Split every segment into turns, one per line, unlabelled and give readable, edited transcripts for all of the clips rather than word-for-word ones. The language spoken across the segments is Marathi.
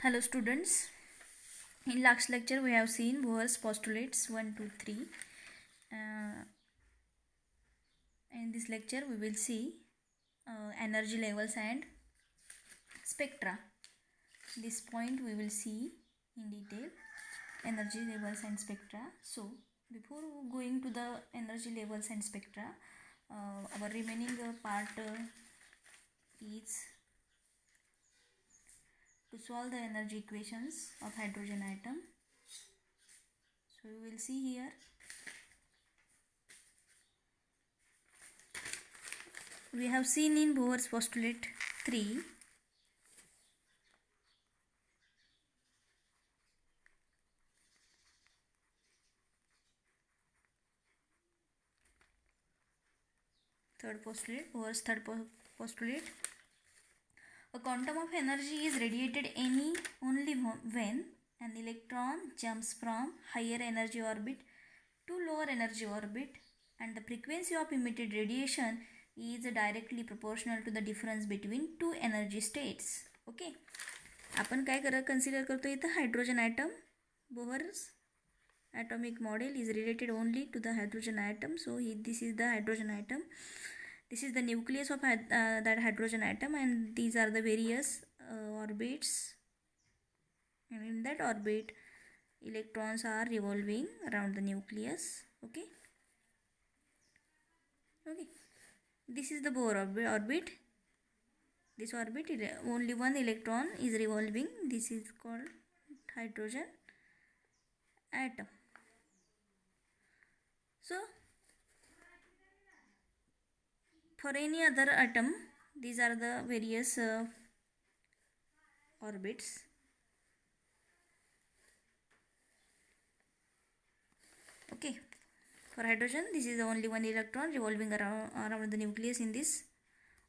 Hello students, in last lecture we have seen Bohr's postulates 1, 2, 3. In this lecture we will see energy levels and spectra. This point we will see in detail energy levels and spectra. So before going to the energy levels and spectra, our remaining part is to solve the energy equations of hydrogen atom. So we will see here we have seen in Bohr's postulate 3 third postulate, Bohr's third postulate. A quantum of energy is radiated only when an electron jumps from higher energy orbit to lower energy orbit, and the frequency of emitted radiation is directly proportional to the difference between two energy states. Okay, आपण काय कन्सिडर करतो इथं hydrogen atom. Bohr's atomic model is related only to the hydrogen atom. So this is the hydrogen atom. This is the nucleus of that hydrogen atom, and these are the various orbits, and in that orbit electrons are revolving around the nucleus. Okay, this is the Bohr orbit. This orbit, only one electron is revolving. This is called hydrogen atom. So for any other atom, these are the various orbits. Okay, for hydrogen, this is the only one electron revolving around the nucleus in this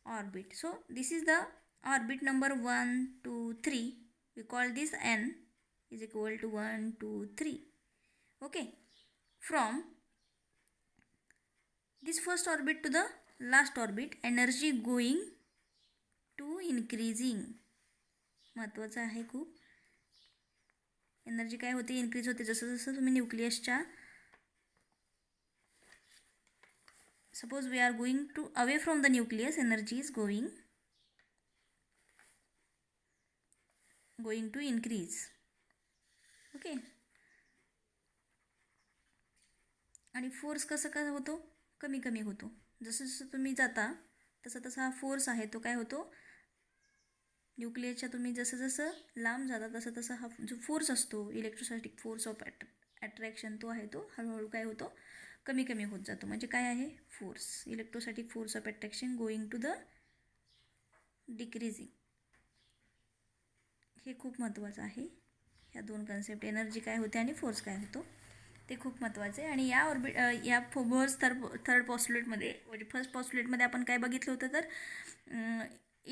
orbit. So this is the orbit number 1, 2, 3. We call this n is equal to 1, 2, 3. Okay, from this first orbit to the last orbit, energy going to increasing. महत्त्वाचं आहे खूप. एनर्जी काय होते, इन्क्रीज होते जसं जसं तुम्ही न्यूक्लियसच्या, suppose we are going to away from the nucleus, energy is going to increase. Okay, आणि फोर्स कसं काय होतो, कमी कमी होतो. जसं जसं तुम्ही जाता तसं तसा हा फोर्स आहे तो काय होतो, न्यूक्लियसच्या तुम्ही जसं जसं लांब जाता तसं तसं हा जो फोर्स असतो, इलेक्ट्रोस्टॅटिक फोर्स ऑफ अट्रॅक्शन, तो आहे तो हळूहळू काय होतो, कमी कमी होत जातो. म्हणजे काय आहे, force, electrostatic force of attraction going to the decreasing. हे खूप महत्त्वाचं आहे. ह्या दोन कन्सेप्ट, एनर्जी काय होते आणि फोर्स काय होतो, ते खूप महत्त्वाचं आहे. आणि या बोहर्स थर्ड पॉस्टुलेटमध्ये, म्हणजे फर्स्ट पॉस्टुलेटमध्ये आपण काय बघितलं होतं, तर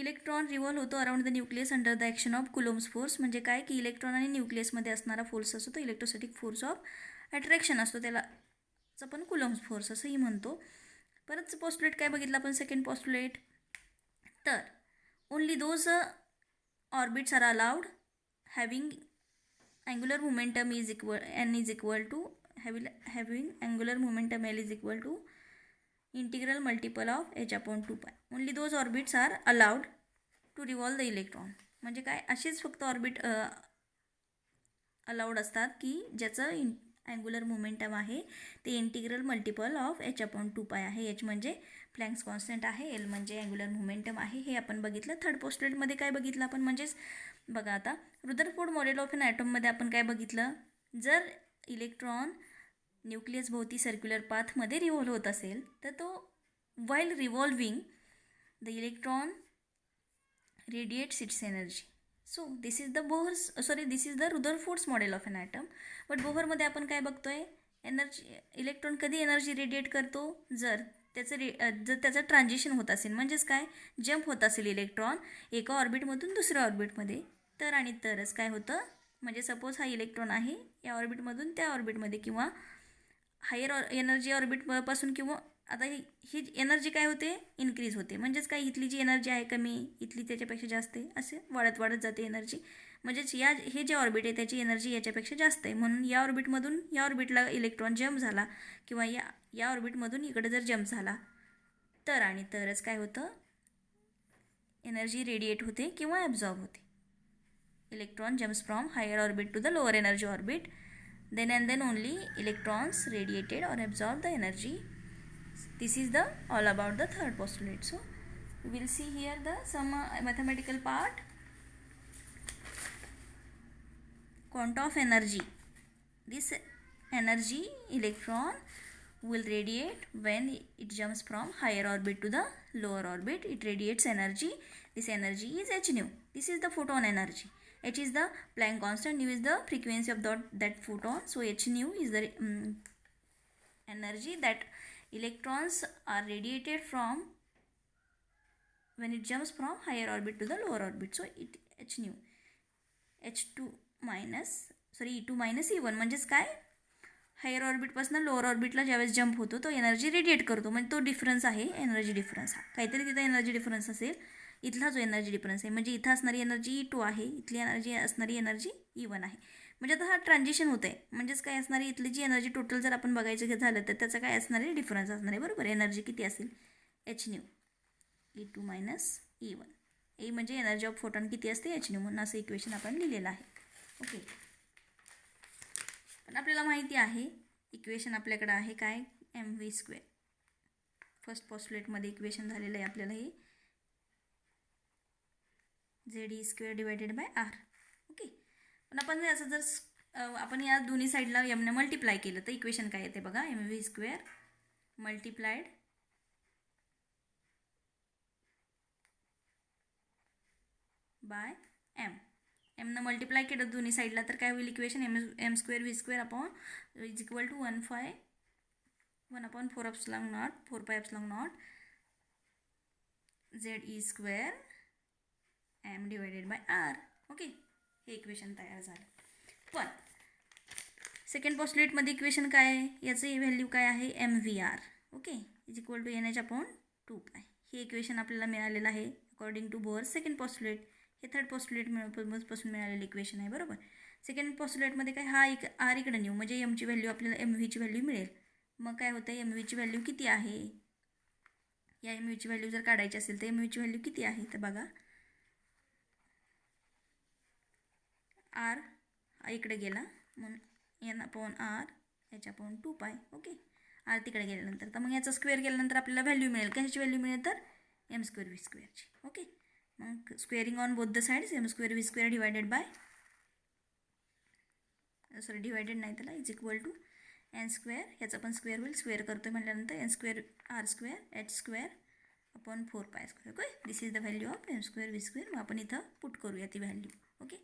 इलेक्ट्रॉन रिव्हॉल्व होतो around the nucleus under the action of Coulomb's force. म्हणजे काय की इलेक्ट्रॉन आणि न्यूक्लियसमध्ये असणारा फोर्स असतो तो इलेक्ट्रोस्टॅटिक फोर्स ऑफ अट्रॅक्शन असतो, त्यालाच आपण कुलोम्स फोर्स असंही म्हणतो. परत पॉस्टुलेट काय बघितलं आपण, सेकंड पॉस्टुलेट, तर only those orbits are allowed having angular momentum is equal to having angular momentum L is equal to integral multiple of h upon 2 pi. Only those orbits are allowed to revolve the electron. म्हणजे काय, असेच फक्त ऑर्बिट अलाउड असतात की ज्याचं अँग्युलर मोमेंटम आहे ते integral multiple of h upon 2 पाय आहे. h म्हणजे प्लँक्स कॉन्स्टंट आहे, एल म्हणजे अँग्युलर मोमेंटम आहे. हे आपण बघितलं. थर्ड पोस्टुलेटमध्ये काय बघितलं आपण, म्हणजेच बघा आता रुदरफोर्ड मॉडेल ऑफ एन ॲटममध्ये आपण काय बघितलं, जर इलेक्ट्रॉन न्यूक्लियस भोवती सर्क्युलर पाथमध्ये रिव्हॉल्व होत असेल तर तो while revolving the electron radiates its energy. So this is the Rutherford's model of an atom. But बोहरमध्ये आपण काय बघतोय, एनर्जी, इलेक्ट्रॉन कधी एनर्जी रेडिएट करतो, जर त्याचं ट्रान्झिशन होत असेल, म्हणजेच काय, जंप होत असेल इलेक्ट्रॉन एका ऑर्बिटमधून दुसऱ्या ऑर्बिटमध्ये, तर आणि तरच काय होतं, म्हणजे सपोज हा इलेक्ट्रॉन आहे या ऑर्बिटमधून त्या ऑर्बिटमध्ये किंवा हायर एनर्जी ऑर्बिटपासून, किंवा आता ही एनर्जी काय होते, इन्क्रीज होते. म्हणजेच काय, इथली जी एनर्जी आहे कमी, इथली त्याच्यापेक्षा जास्त आहे, असे वाढत वाढत जाते एनर्जी. म्हणजेच हे जे ऑर्बिट आहे त्याची एनर्जी याच्यापेक्षा जास्त आहे, म्हणून या ऑर्बिटमधून या ऑर्बिटला इलेक्ट्रॉन जम्प झाला किंवा या ऑर्बिटमधून इकडे जर जम्प झाला तर आणि तरच काय होतं, एनर्जी रेडिएट होते किंवा ॲब्झॉर्ब होते. Electron jumps from higher orbit to the lower energy orbit, then and then only electrons radiated or absorb the energy. This is the all about the third postulate. So we will see here the some mathematical part. Quanta of energy, this energy electron will radiate when it jumps from higher orbit to the lower orbit. It radiates energy. This energy is h nu. This is the photon energy. H is the Planck constant, nu is the frequency of that photon. So h nu is the energy that electrons are radiated from when it jumps from higher orbit to the lower orbit. So it h nu, h2 minus e2 minus e1 म्हणजेच काय, हायर ऑर्बिटपासून लोअर ऑर्बिटला ज्यावेळेस जंप होतो तो एनर्जी रेडिएट करतो, म्हणजे तो डिफरन्स आहे एनर्जी डिफरन्स. हा काहीतरी तिथं एनर्जी डिफरन्स असेल, इथला जो एनर्जी डिफरन्स आहे म्हणजे इथं असणारी एनर्जी E2 आहे, इथली असणारी एनर्जी E1 आहे. म्हणजे आता हा ट्रान्झिशन होतं आहे, म्हणजेच काय असणारी इथली जी एनर्जी टोटल जर आपण बघायचं झालं तर त्याचा काय असणार आहे, डिफरन्स असणार आहे. बरोबर, एनर्जी किती असेल, h nu E2 minus E1. ए म्हणजे एनर्जी ऑफ फोटॉन किती असते, h nu, म्हणून असं इक्वेशन आपण लिहिलेलं आहे. ओके, पण आपल्याला माहिती आहे इक्वेशन आपल्याकडे आहे काय, mv². फर्स्ट पोस्टुलेटमध्ये इक्वेशन झालेलं आहे आपल्याला हे ZE² divided by R. Okay, पण आपण असं जर आपण या दोन्ही साईडला एमने मल्टिप्लाय केलं तर इक्वेशन काय येते बघा, mv² मल्टिप्लाइड बाय m. एमनं मल्टिप्लाय केलं दोन्ही साईडला तर काय होईल equation, m² v² upon is equal to 1/4 4 pi epsilon naught ZE² m divided by R. Okay, हे इक्वेशन तयार झालं. पण सेकंड पोस्टुलेटमध्ये इक्वेशन काय आहे, याचं व्हॅल्यू काय आहे, mvr. Okay, is equal to NH upon 2 हे इक्वेशन आपल्याला मिळालेलं आहे according to Bohr second postulate. हे थर्ड पोस्टुलेटपासून मिळालेलं इक्वेशन आहे. बरोबर, सेकंड पोस्टुलेटमध्ये काय, हा R इकडे नेऊ म्हणजे एमची व्हॅल्यू आपल्याला mvची व्हॅल्यू मिळेल. मग काय होतं, mvची व्हॅल्यू किती आहे, या mvची व्हॅल्यू जर काढायची असेल तर mvची व्हॅल्यू किती आहे तर बघा, R इकडे गेला म्हणून n upon R h upon 2 okay, R तिकडे गेल्यानंतर तर मग याचा स्क्वेअर केल्यानंतर आपल्याला व्हॅल्यू मिळेल, कशाची व्हॅल्यू मिळेल तर m² v²ची. ओके, मग squaring on both the sides m² v² divided by divided नाही त्याला इज इक्वल टू n², ह्याचा पण स्क्वेअर होईल, स्क्वेअर करतो म्हटल्यानंतर n² r² h² upon 4 pi². Okay, this is the value of m² v². मग आपण इथं पुट करूया ती व्हॅल्यू. ओके,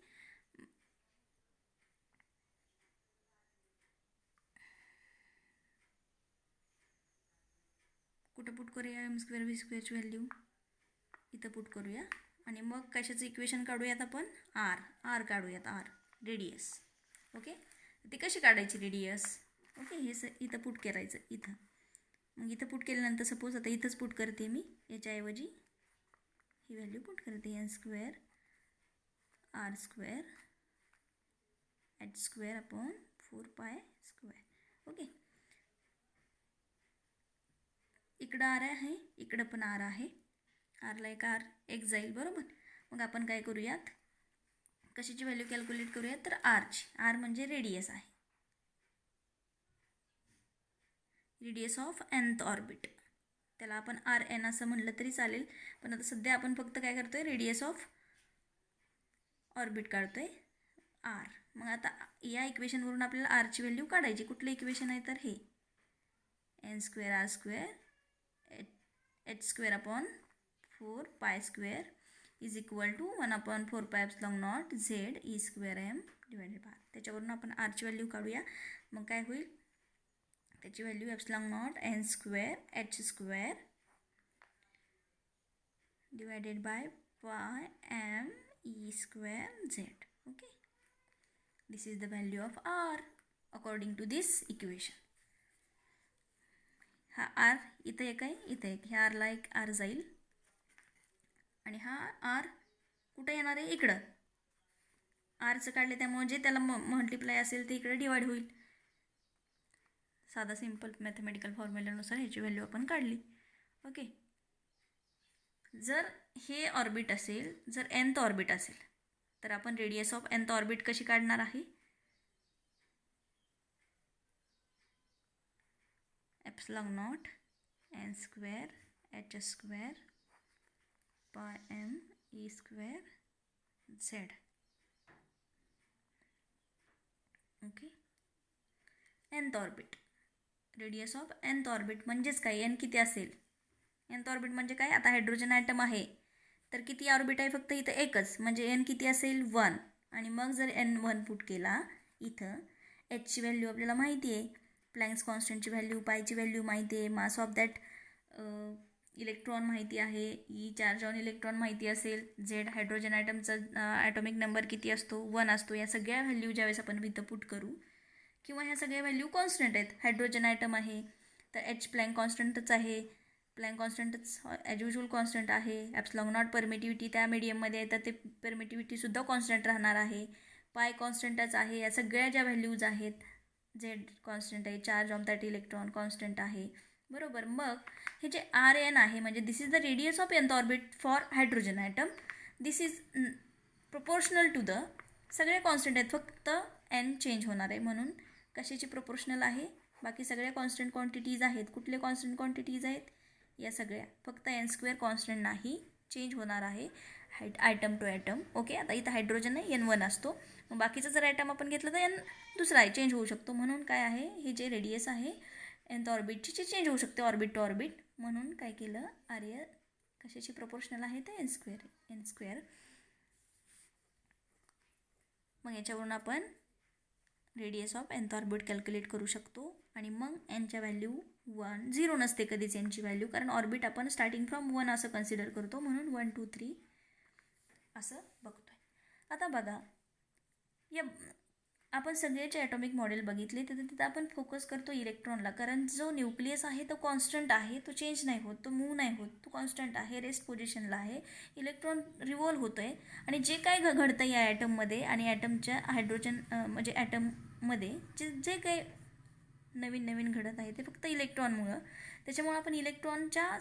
कुठं पुट करूया, m² v²ची व्हॅल्यू इथं पुट करूया आणि मग कशाचं इक्वेशन काढूयात आपण, R काढूयात, R रेडियस. ओके, ती कशी काढायची रेडियस, ओके, हे इथं पुट करायचं इथं. मग इथं पुट केल्यानंतर सपोज आता इथंच पुट करते मी, याच्याऐवजी ही व्हॅल्यू पुट करते, n² r² h² upon 4 pi². Okay, इकडं R आहे, इकडं पण R आहे, Rला एक R एक जाईल. बरोबर, मग आपण काय करूयात, कशाची व्हॅल्यू कॅल्क्युलेट करूयात तर Rची. R म्हणजे रेडियस आहे, रेडियस ऑफ nth ऑर्बिट, त्याला आपण RN असं म्हटलं तरी चालेल, पण आता सध्या आपण फक्त काय करतोय, रेडियस ऑफ ऑर्बिट काढतोय R. मग आता या इक्वेशनवरून आपल्याला Rची व्हॅल्यू काढायची. कुठलं इक्वेशन आहे तर हे n² r² h² upon 4 pi² is equal to 1/4 pi epsilon naught ZE² m divided by. त्याच्यावरून आपण Rची व्हॅल्यू काढूया. मग काय होईल, त्याची value epsilon naught n² h² divided by pi m e² z. Okay, this is the value of R according to this equation. हा R इथं एक आहे, इथं एक, ह्या Rला एक R जाईल आणि हा R कुठं येणार आहे, इकडं. आरचं काढले त्यामुळे जे त्याला मल्टिप्लाय असेल ते इकडे डिवाइड होईल. साधा सिंपल मॅथमॅटिकल फॉर्म्युल्यानुसार ह्याची व्हॅल्यू आपण काढली. ओके. जर हे ऑर्बिट असेल, जर nth ऑर्बिट असेल तर आपण रेडियस ऑफ nth ऑर्बिट कशी काढणार आहे? Epsilon not n square h square पाय m e square z. Okay. nth orbit, radius of nth orbit म्हणजेच काय? n किती असेल? nth ऑर्बिट म्हणजे काय? आता हायड्रोजन ॲटम आहे तर किती ऑर्बिट आहे? फक्त इथं एकच, म्हणजे n किती असेल? 1. आणि मग जर n1 पुट केला इथं, hची व्हॅल्यू आपल्याला माहिती आहे, प्लँक्स कॉन्स्टंटची व्हॅल्यू, पायची व्हॅल्यू माहिती आहे, मास ऑफ दॅट इलेक्ट्रॉन माहिती आहे, ई चार्ज ऑन इलेक्ट्रॉन माहिती असेल, झेड हायड्रोजन ॲटमचा ॲटॉमिक नंबर किती असतो? 1 असतो. या सगळ्या व्हॅल्यू ज्यावेळेस आपण इथं पुट करू किंवा ह्या सगळ्या व्हॅल्यू कॉन्स्टंट आहेत. हायड्रोजन ॲटम आहे तर एच प्लँक कॉन्स्टंटच आहे, प्लँक कॉन्स्टंटच ॲज युजल कॉन्स्टंट आहे. एप्सिलॉन नॉट परमिटिव्हिटी त्या मीडियममध्ये येतात ते परमिटिव्हिटीसुद्धा कॉन्स्टंट राहणार आहे. पाय कॉन्स्टंटच आहे. या सगळ्या ज्या व्हॅल्यूज आहेत, झेड कॉन्स्टंट आहे, charge of that electron constant आहे, बरोबर. मग हे जे Rn आहे म्हणजे this is the radius of nth orbit for hydrogen atom. This is proportional to the, सगळे कॉन्स्टंट आहेत, फक्त n चेंज होणार आहे. म्हणून कशाची प्रोपोर्शनल आहे? बाकी सगळ्या कॉन्स्टंट क्वांटिटीज आहेत. कुठले कॉन्स्टंट क्वांटिटीज आहेत? या सगळ्या. फक्त n स्क्वेअर कॉन्स्टंट नाही, चेंज होणार आहे ॲटम टू ॲटम. ओके. आता इथं हायड्रोजन आहे, n1 असतो. मग बाकीचं जर ॲटम आपण घेतलं तर n दुसरा आहे, चेंज होऊ शकतो. म्हणून काय आहे, हे जे रेडियस आहे nth ऑर्बिटची जे चेंज होऊ शकते ऑर्बिट टू ऑर्बिट. म्हणून काय केलं, आर्य कशाची प्रोपोर्शनल आहे ते n स्क्वेअर. मग याच्यावरून आपण radius of nth orbit calculate करू शकतो. आणि मग nच्या व्हॅल्यू 1, 0 नसते कधीच nची व्हॅल्यू, कारण ऑर्बिट आपण स्टार्टिंग फ्रॉम 1 असं कन्सिडर करतो. म्हणून 1 2 3 असं बघतोय. आता बघा, या आपण सगळेचे ॲटॉमिक मॉडेल बघितले तर तिथं आपण फोकस करतो इलेक्ट्रॉनला, कारण जो न्यूक्लियस आहे तो कॉन्स्टंट आहे, तो चेंज नाही होत, तो मूव्ह नाही होत, तो कॉन्स्टंट आहे, रेस्ट पोझिशनला आहे. इलेक्ट्रॉन रिव्हॉल्व होतो आहे. आणि जे काय घडतं या ॲटममध्ये आणि ॲटमच्या हायड्रोजन म्हणजे ॲटममध्ये जे काही नवीन नवीन घडत आहे ते फक्त इलेक्ट्रॉनमुळं. त्याच्यामुळं आपण इलेक्ट्रॉनच्या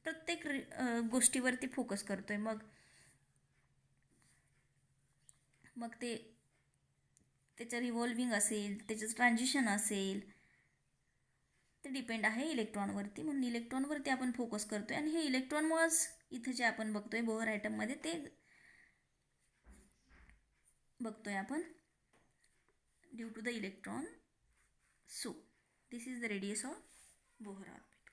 प्रत्येक गोष्टीवरती फोकस करतो आहे. मग ते त्याचं रिव्हॉल्विंग असेल, त्याचं ट्रान्झिशन असेल, ते डिपेंड आहे इलेक्ट्रॉनवरती. म्हणून इलेक्ट्रॉनवरती आपण फोकस करतो आहे. आणि हे इलेक्ट्रॉनमुळंच इथं जे आपण बघतो आहे बोहर ॲटममध्ये ते बघतो आहे आपण, due to the electron. So this is the radius of Bohr orbit.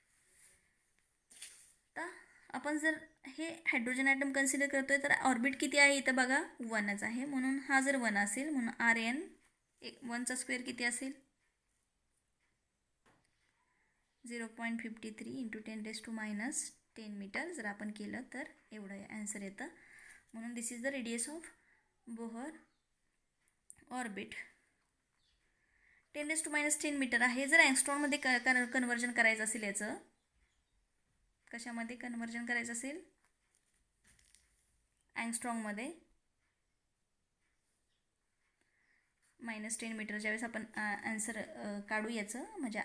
आता आपण जर हे हायड्रोजन ॲटम कन्सिडर करतो आहे तर ऑर्बिट किती आहे इथं बघा, 1च आहे. म्हणून हा जर 1 असेल, म्हणून Rn 1चा स्क्वेअर किती असेल? 0.53 × 10⁻⁻10 मीटर. जर आपण केलं तर एवढं ॲन्सर येतं. म्हणून this is the radius of Bohr orbit. 10⁻10 metre आहे. जर अँगस्ट्रॉनमध्ये कन्वर्जन करायचं असेल, याचं कशामध्ये कन्वर्जन करायचं असेल? अँगस्ट्रॉममध्ये. -10 मीटर ज्यावेळेस आपण आन्सर काढू याचं, म्हणजे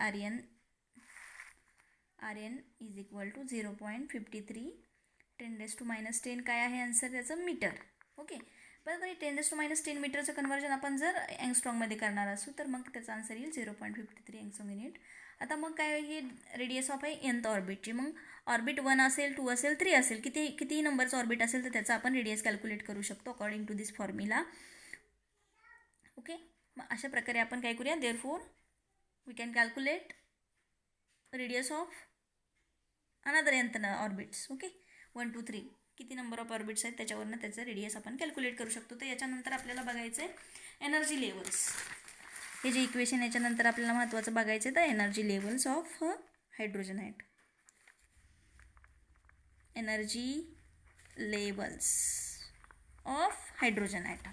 Rn इज इक्वल टू 0.53 10⁻10 काय आहे आन्सर त्याचं? मीटर. ओके. बरं, 10⁻10 मीटरचं कन्वर्जन आपण जर अँगस्ट्रॉममध्ये करणार असू तर मग त्याचा आन्सर येईल 0.53 अँगस्ट्रॉम युनिट. आता मग काय, ही रेडियस ऑफ आहे nth ऑर्बिटची. मग ऑर्बिट 1 असेल, 2 असेल, 3 असेल, किती नंबरचं ऑर्बिट असेल तर त्याचा आपण रेडियस कॅल्क्युलेट करू शकतो according to this formula. Okay. मग अशा प्रकारे आपण काय करूया, therefore we can calculate radius of another nth orbits. Okay. 1 2 3 किती नंबर ऑफ ऑर्बिट्स आहेत त्याच्यावरनं त्याचं रेडियस आपण कॅल्क्युलेट करू शकतो. तर याच्यानंतर आपल्याला बघायचं आहे एनर्जी लेवल्स. हे जे इक्वेशन याच्यानंतर आपल्याला महत्त्वाचं बघायचं आहे तर energy levels of hydrogen atom. Energy levels of hydrogen atom.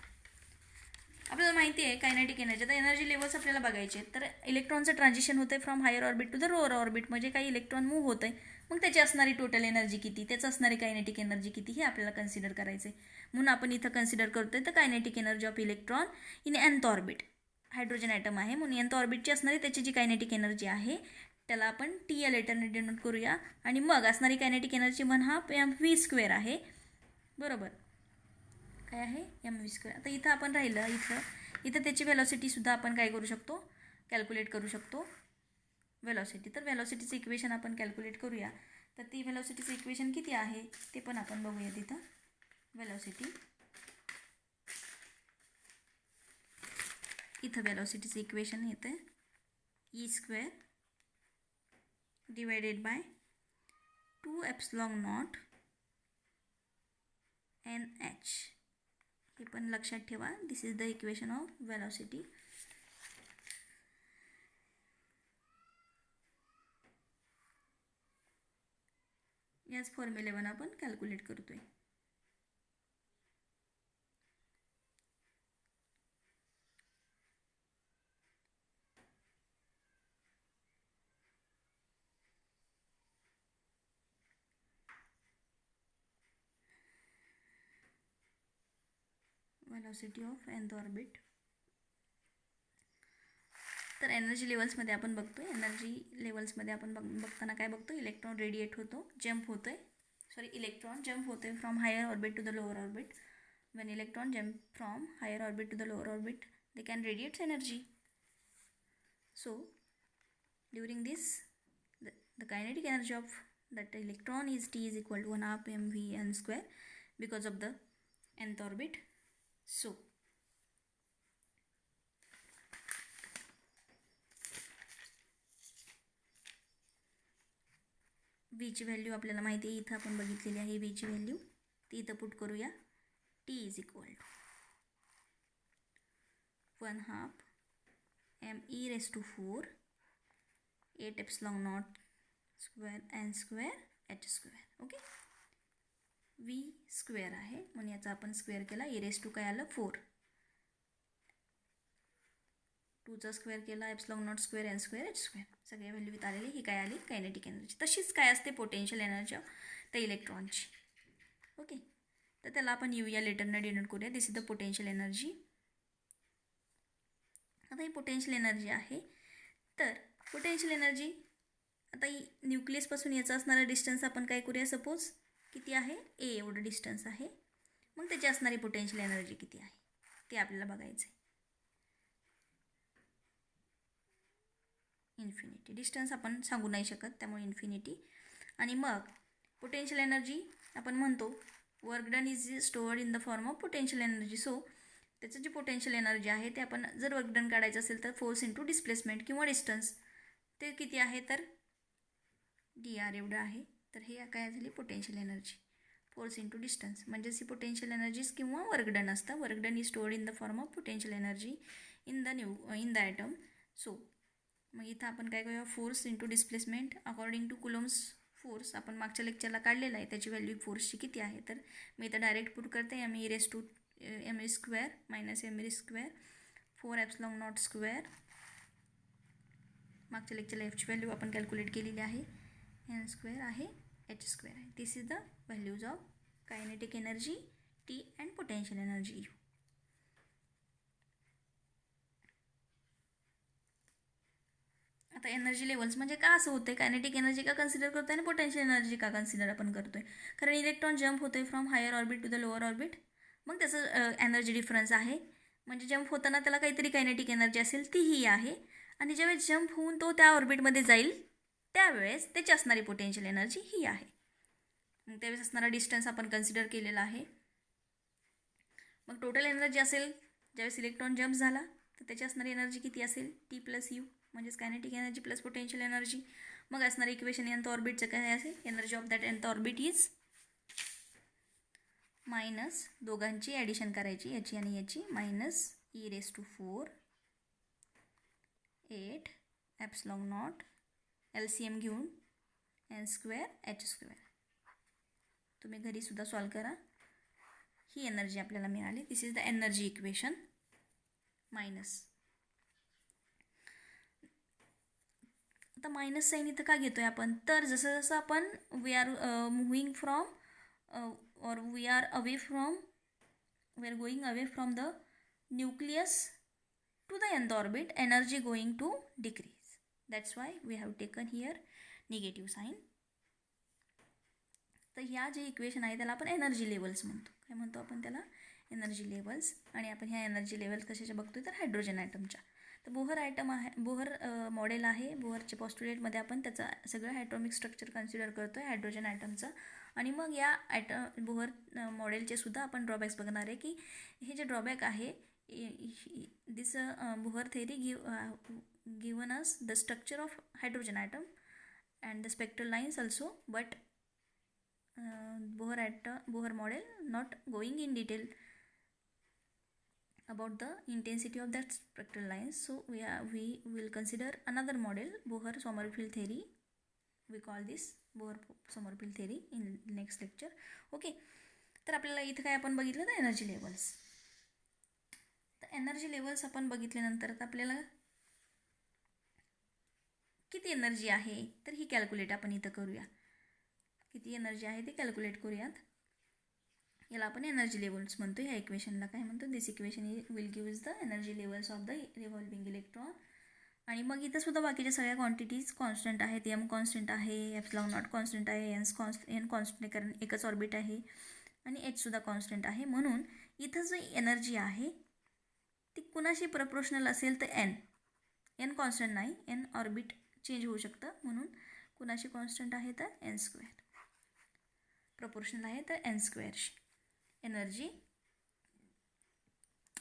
आपल्याला माहिती आहे कायनेटिक एनर्जी. तर एनर्जी लेवल्स आपल्याला बघायचे आहेत. तर इलेक्ट्रॉनचं ट्रान्झिशन होतं आहे from higher orbit to the lower orbit, म्हणजे काही इलेक्ट्रॉन मूव्ह होतं आहे, मग त्याची असणारी टोटल एनर्जी किती, त्याचं असणारी कायनेटिक एनर्जी किती, हे आपल्याला कन्सिडर करायचं आहे. म्हणून आपण इथं कन्सिडर करतो आहे तर kinetic energy of electron in nth ऑर्बिट. हायड्रोजन ॲटम आहे म्हणून nth ऑर्बिटची असणारी त्याची जी कायनेटिक एनर्जी आहे त्याला आपण टी या लेटरने डिनोट करूया. आणि मग असणारी कायनेटिक एनर्जी mv² आहे. बरोबर, काय आहे mv². आता इथं आपण राहिलं इथं त्याची व्हेलॉसिटीसुद्धा आपण काय करू शकतो, कॅल्क्युलेट करू शकतो व्हेलॉसिटी. तर व्हेलॉसिटीचं इक्वेशन आपण कॅल्क्युलेट करूया. तर ती व्हेलॉसिटीचं इक्वेशन किती आहे ते पण आपण बघूया. तिथं व्हेलॉसिटी, इथं व्हेलॉसिटीचं इक्वेशन येतं e² डिवायडेड बाय 2ε0 nh. हे पण लक्षात ठेवा. This is the equation of velocity. याच फॉर्म्युलेवर आपण कॅल्क्युलेट करतोय. Velocity of nth orbit. तर एनर्जी लेवल्समध्ये आपण बघतोय. एनर्जी लेवल्समध्ये आपण बघताना काय बघतो, इलेक्ट्रॉन रेडिएट होतो, जंप होतो आहे, इलेक्ट्रॉन जंप होतो आहे from higher orbit to the lower orbit. when electron jump from higher orbit to the lower orbit, they can radiate energy. So during this, the kinetic energy of that electron is T is equal to 1/2 mv² because of the nth orbit. So वीची व्हॅल्यू आपल्याला माहिती आहे, इथं आपण बघितलेली आहे वीची व्हॅल्यू, ती इथं पुट करूया. T is equal to 1/2 me⁴ 8ε0² n² h². Okay, v² आहे म्हणून याचा आपण स्क्वेअर केला. e⁴ काय आलं 4, 2चा स्क्वेअर केला, ε0² n² h². सगळ्या व्हॅल्यू इथं आलेली. ही काय आली, कायनेटिक एनर्जी. तशीच काय असते पोटेन्शियल एनर्जी ऑफ त्या इलेक्ट्रॉनची. ओके, तर त्याला आपण यू या लेटरनं डिनोट करूया. दिस इज द पोटेन्शियल एनर्जी. आता ही पोटेन्शियल एनर्जी आहे. तर पोटेन्शियल एनर्जी आता ही न्यूक्लियसपासून याचा असणारा डिस्टन्स आपण काय करूया, सपोज किती आहे, ए एवढं डिस्टन्स आहे. मग त्याची असणारी पोटेन्शियल एनर्जी किती आहे ते आपल्याला बघायचं आहे. इन्फिनिटी. डिस्टन्स आपण सांगू नाही शकत, त्यामुळे इन्फिनिटी. आणि मग पोटेन्शियल एनर्जी आपण म्हणतो work done is stored in the form of potential energy. So त्याचं जी पोटेन्शियल एनर्जी आहे ते आपण जर वर्क डन काढायचं असेल तर फोर्स इंटू डिस्प्लेसमेंट किंवा डिस्टन्स, ते किती आहे तर dr एवढं आहे. तर हे काय झाली potential energy. Force into distance म्हणजेच ही पोटेन्शियल एनर्जीज किंवा वर्क डन असतं. Work done is stored in the form of potential energy in the atom. So मग इथं आपण काय करूया, force into displacement according to Coulomb's force आपण मागच्या लेक्चरला काढलेला आहे. त्याची व्हॅल्यू फोर्सची किती आहे तर मी इथं डायरेक्ट पुट करते. me² - mv² 4ε0². मागच्या लेक्चरला एफची व्हॅल्यू आपण कॅल्क्युलेट केलेली आहे. n² आहे, h² आहे. This is the values of kinetic energy T and potential energy U. आता एनर्जी लेवल्स म्हणजे का असं होतं, कायनेटिक एनर्जी का कन्सिडर करतो आणि पोटेन्शियल एनर्जी का कन्सिडर आपण करतो आहे, कारण इलेक्ट्रॉन जंप होतो आहे from higher orbit to the lower orbit. मग त्याचं एनर्जी डिफरन्स आहे, म्हणजे जंप होताना त्याला काहीतरी कायनेटिक एनर्जी असेल ती ही आहे. आणि ज्यावेळेस जंप होऊन तो त्या ऑर्बिटमध्ये जाईल त्यावेळेस त्याची असणारी पोटेन्शियल एनर्जी ही आहे. मग त्यावेळेस असणारा डिस्टन्स आपण कन्सिडर केलेला आहे. मग टोटल एनर्जी असेल ज्यावेळेस इलेक्ट्रॉन जंप झाला तर त्याची असणारी एनर्जी किती असेल, T + U म्हणजेच kinetic energy plus potential energy. मग असणारं इक्वेशन nth ऑर्बिटचं काय असेल, energy of that nth orbit is minus, दोघांची ॲडिशन करायची याची आणि याची, मायनस e⁴ 8ε0 LCM घेऊन n² h². तुम्ही घरीसुद्धा सॉल्व करा. ही एनर्जी आपल्याला मिळाली. This is the energy equation. Minus. आता मायनस साईन इथं का घेतो आहे आपण, तर जसं जसं आपण वी आर मुव्हिंग फ्रॉम और we are going away from the nucleus to the nth orbit, energy going to decrease. That's why we have taken here negative sign. तर ह्या जे इक्वेशन आहे त्याला आपण एनर्जी लेवल्स म्हणतो. काय म्हणतो आपण त्याला, एनर्जी लेवल्स. आणि आपण ह्या एनर्जी लेवल्स कशाच्या बघतोय, तर हायड्रोजन ॲटमच्या. तर बोहर मॉडेल आहे. बोहरचे पॉस्ट्युलेटमध्ये आपण त्याचं सगळं ॲटॉमिक स्ट्रक्चर कन्सिडर करतो आहे हायड्रोजन ॲटमचं. आणि मग या बोहर मॉडेलचे सुद्धा आपण ड्रॉबॅक्स बघणार आहे की हे जे ड्रॉबॅक आहे, this Bohr theory given us the structure of hydrogen atom and the spectral lines also, but Bohr model not going in detail about the intensity of that spectral lines. So we will consider another model, Bohr-Sommerfeld theory. We call this Bohr-Sommerfeld theory in next lecture. Okay, तर आपल्याला इथं काय आपण बघितलं तर एनर्जी लेवल्स. तर एनर्जी लेवल्स आपण बघितल्यानंतर आता आपल्याला किती एनर्जी आहे तर ही कॅल्क्युलेट आपण इथं करूया. किती एनर्जी आहे ते कॅल्क्युलेट करूयात. याला आपण एनर्जी लेवल्स म्हणतो. ह्या इक्वेशनला काय म्हणतो, this equation will gives the energy levels of the revolving electron. आणि मग इथं सुद्धा बाकीच्या सगळ्या क्वांटिटीज कॉन्स्टंट आहेत. एम कॉन्स्टंट आहे, एप्सिलॉन नॉट कॉन्स्टंट आहे, एन कॉन्स्टंट आहे कारण एकच ऑर्बिट आहे, आणि एचसुद्धा कॉन्स्टंट आहे. म्हणून इथं जी एनर्जी आहे ती कुणाशी प्रपोर्शनल असेल तर एन कॉन्स्टंट नाही, एन ऑर्बिट चेंज होऊ शकतं. म्हणून कुणाशी कॉन्स्टंट आहे तर एन स्क्वेअर. प्रपोर्शनल आहे तर एन स्क्वेअरशी. Energy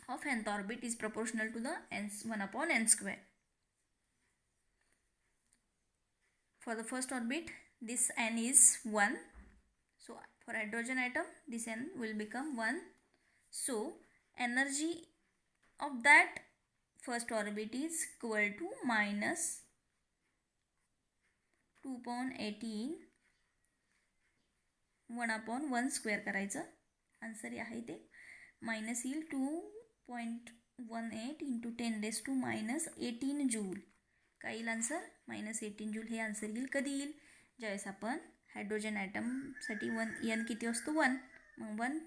of nth orbit is proportional to the 1/n square. For the first orbit, this n is 1. So for hydrogen atom, this n will become 1. So energy of that first orbit is equal to minus 2/18 1/1 square करायचं. आन्सर आहे ते मायनस येईल 2.18 × 10⁻⁻18 जूल. काय येईल आन्सर, -18 जूल हे आन्सर येईल. कधी येईल, ज्यावेळेस आपण हायड्रोजन ॲटमसाठी एन किती असतो 1. मग 1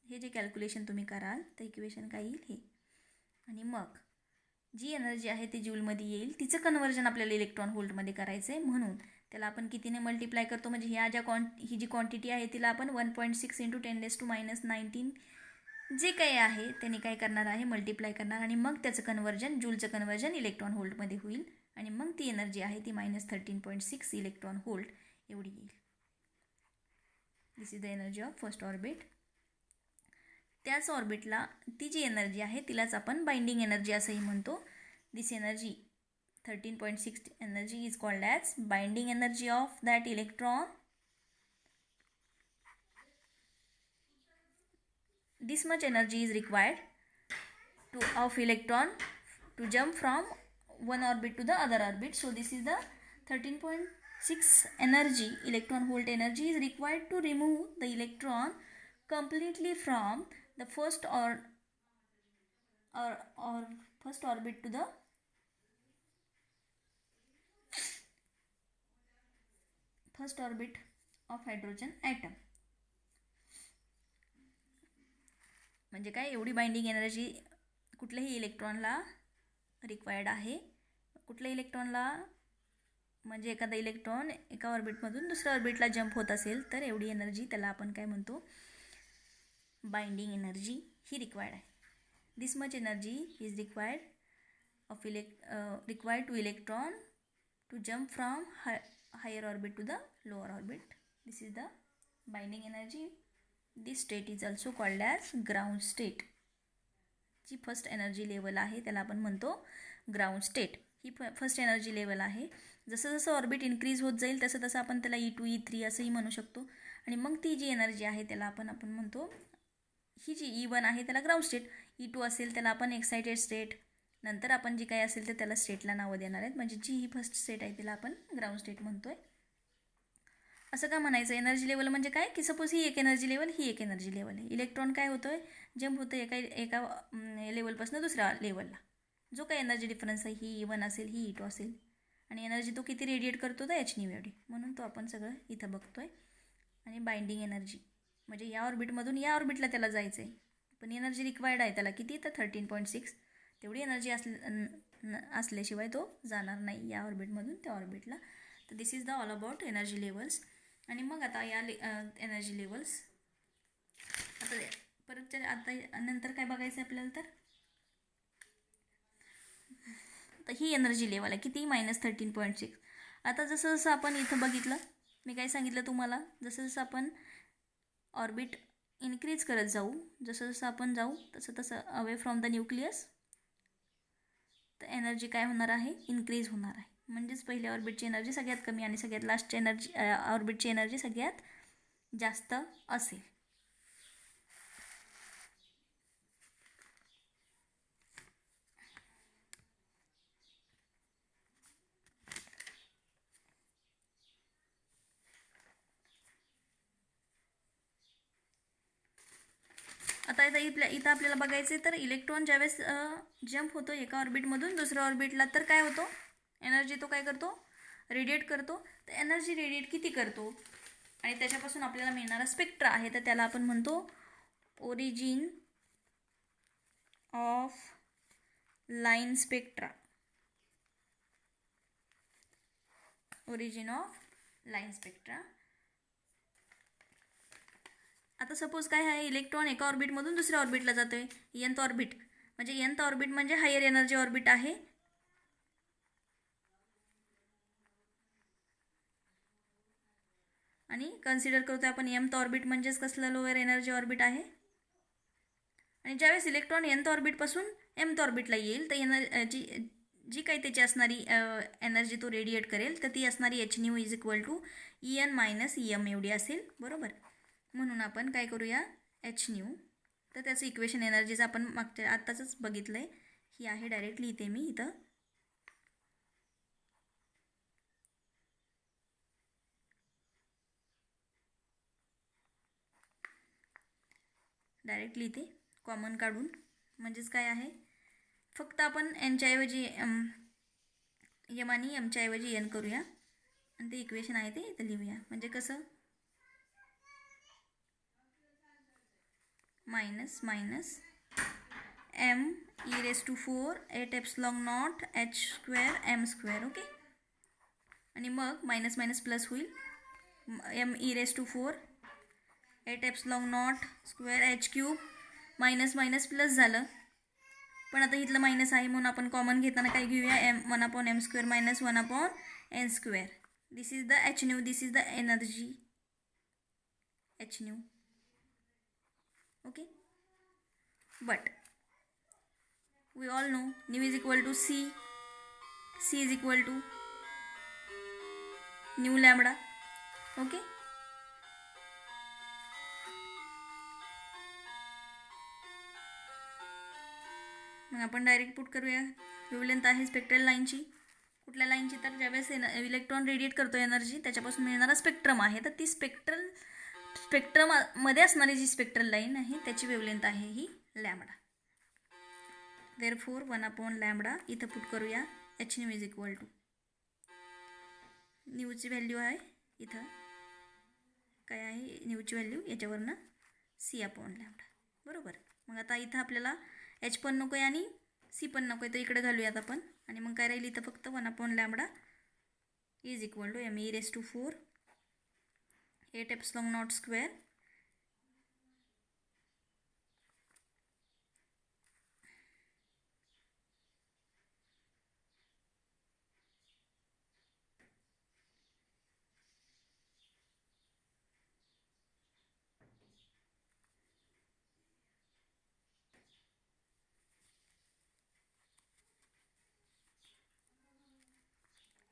हे जे कॅल्क्युलेशन तुम्ही कराल तर इक्वेशन काय येईल हे. आणि मग जी एनर्जी आहे ती जूलमध्ये येईल, तिचं कन्वर्जन आपल्याला इलेक्ट्रॉन व्होल्टमध्ये करायचं आहे. म्हणून त्याला आपण कितीने मल्टिप्लाय करतो, म्हणजे ही जी क्वांटिटी आहे तिला आपण 1.6 × 10⁻⁹ जे काही आहे त्याने काय करणार आहे, मल्टिप्लाय करणार. आणि मग त्याचं कन्वर्जन, जूलचं कन्वर्जन इलेक्ट्रॉन व्होल्टमध्ये होईल. आणि मग ती एनर्जी आहे ती -13.6 इलेक्ट्रॉन व्होल्ट एवढी येईल. This is the energy of first orbit. त्याच ऑर्बिटला ती जी एनर्जी आहे तिलाच आपण बाइंडिंग एनर्जी असंही म्हणतो. This energy 13.6 energy is called as binding energy of that electron. This much energy is required of electron to jump from one orbit to the other orbit. So this is the 13.6 energy, electron volt energy is required to remove the electron completely from the first first orbit to the first orbit of hydrogen atom. म्हणजे काय, एवढी बाइंडिंग एनर्जी कुठल्याही इलेक्ट्रॉनला रिक्वायर्ड आहे. कुठल्या इलेक्ट्रॉनला, म्हणजे एखादा इलेक्ट्रॉन एका ऑर्बिटमधून दुसऱ्या ऑर्बिटला जंप होत असेल तर एवढी एनर्जी त्याला आपण काय म्हणतो, बाइंडिंग एनर्जी ही रिक्वायर्ड आहे. This much energy is required to electron to jump from higher orbit to the lower orbit. This is the binding energy. This state is also called as ground state. जी फर्स्ट एनर्जी लेवल आहे त्याला आपण म्हणतो ग्राउंड स्टेट. ही फर्स्ट एनर्जी लेवल आहे. जसं जसं ऑर्बिट इन्क्रीज होत जाईल तसं तसं आपण त्याला E2 E3 असंही म्हणू शकतो. आणि मग ती जी एनर्जी आहे त्याला आपण म्हणतो, ही जी E1 आहे त्याला ग्राउंड स्टेट, E2 असेल त्याला आपण एक्सायटेड स्टेट, नंतर आपण जी काही असेल तर त्याला स्टेटला नावं देणार आहेत. म्हणजे जी ही फर्स्ट स्टेट आहे तिला आपण ग्राउंड स्टेट म्हणतो आहे. असं का म्हणायचं? एनर्जी लेवल म्हणजे काय की सपोज ही एक एनर्जी लेवल, ही एक एनर्जी लेवल आहे. इलेक्ट्रॉन काय होतो आहे, जम्प होतं एका लेवलपासून दुसऱ्या लेवलला. जो काही एनर्जी डिफरन्स आहे, ही E1 असेल, ही E2 असेल, आणि एनर्जी तो किती रेडिएट करतो तर h एवढी. म्हणून तो आपण सगळं इथं बघतो आहे. आणि बाइंडिंग एनर्जी म्हणजे या ऑर्बिटमधून या ऑर्बिटला त्याला जायचं आहे, पण एनर्जी रिक्वायर्ड आहे त्याला किती तर 13.6. तेवढी एनर्जी असल्याशिवाय तो जाणार नाही या ऑर्बिटमधून त्या ऑर्बिटला. तर this is the all about energy levels. आणि मग आता या एनर्जी लेवल्स आता परत आता नंतर काय बघायचं आहे आपल्याला, तर ही एनर्जी लेवल आहे किती -13.6. आता जसं जसं आपण इथं बघितलं, मी काय सांगितलं तुम्हाला, जसं जसं आपण ऑर्बिट इन्क्रीज करत जाऊ, जसं जसं आपण जाऊ तसं तसं अवे फ्रॉम द न्यूक्लियस, तर एनर्जी काय होणार आहे, इन्क्रीज होणार आहे. म्हणजेच पहिल्या ऑर्बिटची एनर्जी सगळ्यात कमी आणि सगळ्यात लास्टची एनर्जी ऑर्बिटची एनर्जी सगळ्यात जास्त असेल. आता इथं आपल्याला बघायचं आहे, तर इलेक्ट्रॉन ज्यावेळेस जम्प होतो एका ऑर्बिटमधून दुसऱ्या ऑर्बिटला, तर काय होतो, एनर्जी तो काय करतो, रेडिएट करतो. तर एनर्जी रेडिएट किती करतो आणि त्याच्यापासून आपल्याला मिळणारा स्पेक्ट्रा आहे, तर त्याला आपण म्हणतो origin of line spectra. Origin of line spectra. आता सपोज काय आहे, इलेक्ट्रॉन एका ऑर्बिटमधून दुसऱ्या ऑर्बिटला जातो आहे, nth ऑर्बिट म्हणजे nth ऑर्बिट म्हणजे हायर एनर्जी ऑर्बिट आहे. आणि कन्सिडर करतो आपण mth ऑर्बिट म्हणजेच कसलं लोअर एनर्जी ऑर्बिट आहे. आणि ज्यावेळेस इलेक्ट्रॉन nth ऑर्बिटपासून mth ऑर्बिटला येईल, तर जी काही त्याची असणारी एनर्जी तो रेडिएट करेल, तर ती असणारी h is equal to En - Em एवढी असेल, बरोबर. म्हणून आपण काय करूया, h, तर त्याचं इक्वेशन एनर्जीचं आपण मागच्या आत्ताच बघितलं आहे, ही आहे, डायरेक्टली इथे मी इथं डायरेक्टली इथे कॉमन काढून, म्हणजेच काय आहे, फक्त आपण एनच्या ऐवजी एम आणि एमच्या ऐवजी एन करूया आणि ते इक्वेशन आहे ते इथं लिहूया. म्हणजे कसं, minus minus m e⁴ 8ε0 h²m². Okay. आणि मग मायनस मायनस प्लस होईल, m e⁴ 8ε0 square h³ minus minus plus झालं. पण आता इथलं मायनस आहे म्हणून आपण कॉमन घेताना काय घेऊया,1/m² - 1/n². This is the h², this is the energy h². Okay. But we all know nu is equal to c is equal to nu lambda. Okay. मग आपण डायरेक्ट पुट करूया, वेवलेंथ आहे स्पेक्ट्रल लाईनची. कुठल्या लाईनची, तर ज्यावेळेस इलेक्ट्रॉन रेडिएट करतो एनर्जी, त्याच्यापासून मिळणारा स्पेक्ट्रम आहे, तर ती स्पेक्ट्रममध्ये असणारी जी स्पेक्ट्रल लाईन आहे त्याची वेवलेंथ आहे ही लॅम्बडा. देअरफॉर 1/λ इथं पुट करूया, h² इज इक्वल टू न्यूची व्हॅल्यू आहे इथं, काय आहे न्यूची व्हॅल्यू, याच्यावरनं c/λ, बरोबर. मग आता इथं आपल्याला h पण नको आहे आणि c पण नको आहे, तर इकडे घालूयात आपण. आणि मग काय राहील इथं फक्त 1/λ is equal to m e⁴ 8ε0²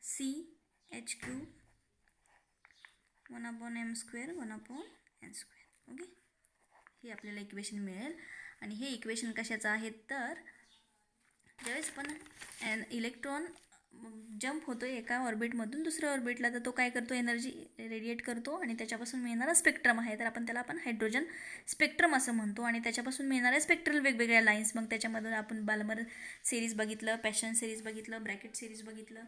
c h³ 1/m², 1/n². Okay. हे आपल्याला इक्वेशन मिळेल. आणि हे इक्वेशन कशाचं आहे, तर ज्यावेळेस पण इलेक्ट्रॉन जंप होतो एका ऑर्बिटमधून दुसऱ्या ऑर्बिटला, तर तो काय करतो, एनर्जी रेडिएट करतो आणि त्याच्यापासून मिळणारा स्पेक्ट्रम आहे, तर त्याला आपण हायड्रोजन स्पेक्ट्रम असं म्हणतो. आणि त्याच्यापासून मिळणाऱ्या स्पेक्ट्रल वेगवेगळ्या लाईन्स, मग त्याच्यामधून आपण बाल्मर सिरीज बघितलं, पॅशन सिरीज बघितलं, ब्रॅकेट सिरीज बघितलं.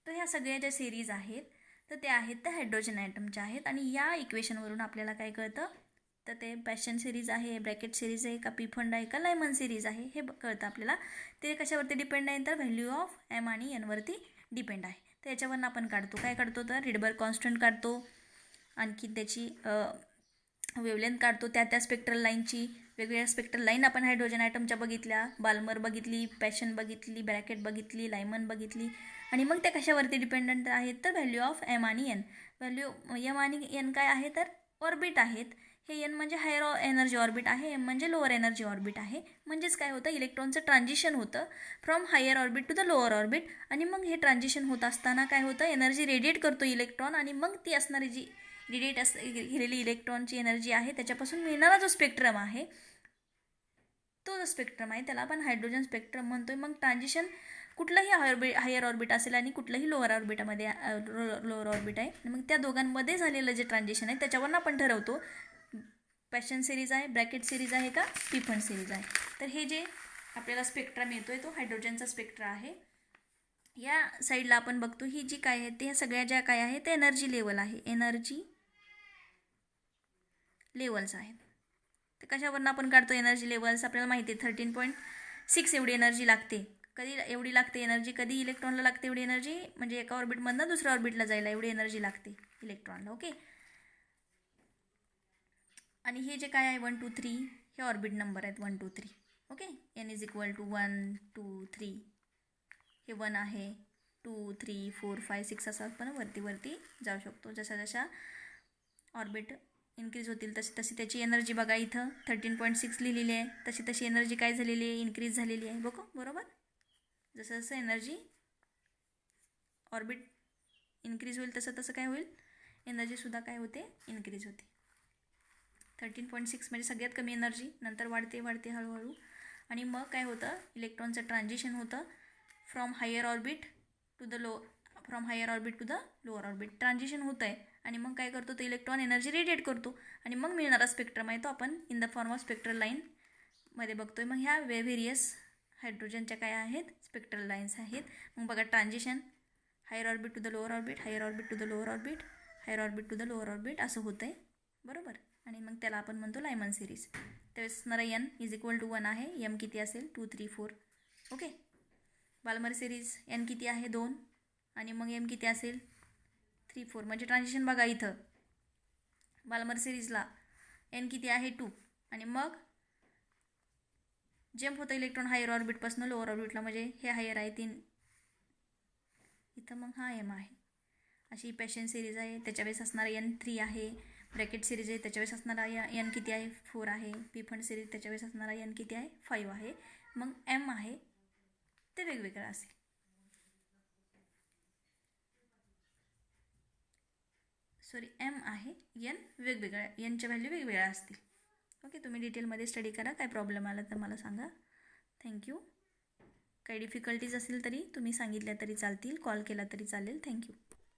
तर ह्या सगळ्या ज्या सिरीज आहेत तर त्या आहेत त्या हायड्रोजन ॲटमच्या आहेत. आणि या इक्वेशनवरून आपल्याला काय कळतं, तर ते पॅशन सिरीज आहे, ब्रॅकेट सिरीज आहे का, पी फंड आहे का, लायमन सिरीज आहे हे कळतं आपल्याला. ते कशावरती डिपेंड आहे, तर व्हॅल्यू ऑफ एम आणि एनवरती डिपेंड आहे. तर याच्यावरून आपण काय काढतो, तर रिडबर्ग कॉन्स्टंट काढतो, आणखी त्याची वेवलेंथ काढतो, त्या स्पेक्ट्रल लाईनची. वेगवेगळ्या स्पेक्ट्रल लाईन आपण हायड्रोजन ॲटमच्या बघितल्या, बाल्मर बघितली, पॅशन बघितली, ब्रॅकेट बघितली, लायमन बघितली. आणि मग त्या कशावरती डिपेंडंट आहेत, तर व्हॅल्यू ऑफ एम आणि एन. व्हॅल्यू एम आणि एन काय आहे, तर ऑर्बिट आहेत. हे एन म्हणजे हायर एनर्जी ऑर्बिट आहे, एम म्हणजे लोअर एनर्जी ऑर्बिट आहे. म्हणजेच काय होतं, इलेक्ट्रॉनचं ट्रान्झिशन होतं from higher orbit to the lower orbit. आणि मग हे ट्रान्झिशन होत असताना काय होतं, एनर्जी रेडिएट करतो इलेक्ट्रॉन, आणि मग ती असणारी जी रेडिएट गेलेली इलेक्ट्रॉनची एनर्जी आहे त्याच्यापासून मिळणारा जो स्पेक्ट्रम आहे, तो जो स्पेक्ट्रम आहे त्याला आपण हायड्रोजन स्पेक्ट्रम म्हणतोय. मग ट्रान्झिशन कुठलंही हायर ऑर्बिट असेल आणि कुठलंही लोअर ऑर्बिटामध्ये लोअर ऑर्बिट आहे, मग त्या दोघांमध्ये झालेलं जे ट्रान्झिशन आहे त्याच्यावरून आपण ठरवतो पॅशन सिरीज आहे, ब्रॅकेट सिरीज आहे का, पी फंड सिरीज आहे. तर हे जे आपल्याला स्पेक्ट्रा मिळतोय तो हायड्रोजनचा स्पेक्ट्रा आहे. या साईडला आपण बघतो ही जी काय आहे ते ह्या सगळ्या ज्या काय आहे ते एनर्जी लेवल आहे, एनर्जी लेवल्स आहेत. तर कशावरून आपण काढतो एनर्जी लेवल्स, आपल्याला माहिती आहे 13.6 एवढी एनर्जी लागते. कधी एवढी लागते एनर्जी, कधी इलेक्ट्रॉनला लागते एवढी एनर्जी, म्हणजे एका ऑर्बिटमधनं दुसऱ्या ऑर्बिटला जायला एवढी एनर्जी लागते इलेक्ट्रॉनला. ओके. आणि हे जे काय आहे 1 2 3 हे ऑर्बिट नंबर आहेत 1 2 3. Okay. N is equal to 1 2 3, हे 1 आहे, 2 3 4 5 6 असं आपण वरती जाऊ शकतो. जशा ऑर्बिट इन्क्रीज होतील तशी त्याची एनर्जी बघा, इथं 13.6 लिहिलेली आहे, तशी एनर्जी काय झालेली आहे, इन्क्रीज झालेली आहे. बरोबर. जसं एनर्जी ऑर्बिट इन्क्रीज होईल तसं काय होईल, एनर्जीसुद्धा काय होते, इन्क्रीज होते. 13.6 म्हणजे सगळ्यात कमी एनर्जी, नंतर वाढते हळूहळू. आणि मग काय होतं, इलेक्ट्रॉनचं ट्रान्झिशन होतं from higher orbit to the lower orbit. Transition होतं आहे आणि मग काय करतो, तो इलेक्ट्रॉन एनर्जी रेडिएट करतो आणि मग मिळणारा स्पेक्ट्रम आहे तो आपण in the form of spectral लाईनमध्ये बघतोय. मग ह्या व्हेरियस हायड्रोजनच्या काय आहेत, स्पेक्ट्रल लाईन्स आहेत. मग बघा transition higher orbit to the lower orbit, higher orbit to the lower orbit, higher orbit to the lower orbit असं होतं आहे. बरोबर. आणि मग त्याला आपण म्हणतो लायमन सिरीज. त्यावेळेस असणारा एन इज इक्वल टू 1 आहे, एम किती असेल 2 3 4. ओके. बाल्मर सिरीज एन किती आहे 2 आणि मग एम किती असेल 3 4. म्हणजे ट्रान्झिशन बघा, इथं बाल्मर सिरीजला एन किती आहे 2 आणि मग जंप होतं इलेक्ट्रॉन हायर ऑर्बिटपासून लोअर ऑर्बिटला, म्हणजे हे हायर आहे 3, इथं मग हा एम आहे. अशी पॅशन सिरीज आहे, त्याच्या वेळेस असणारा एन 3 आहे. ब्रॅकेट सिरीज आहे, त्याच्या वेळेस असणारा एन किती आहे 4 आहे. पी फंड सिरीज त्याच्या वेळेस असणारा एन किती आहे 5 आहे. मग एम आहे ते वेगवेगळं असेल. एम आहे, एन वेगवेगळ्या, एनच्या व्हॅल्यू वेगवेगळ्या असतील. ओके. तुम्ही डिटेलमध्ये स्टडी करा, काय प्रॉब्लेम आला तर मला सांगा. थँक्यू. काही डिफिकल्टीज असेल तरी तुम्ही सांगितल्या तरी चालतील, कॉल केला तरी चालेल. थँक्यू.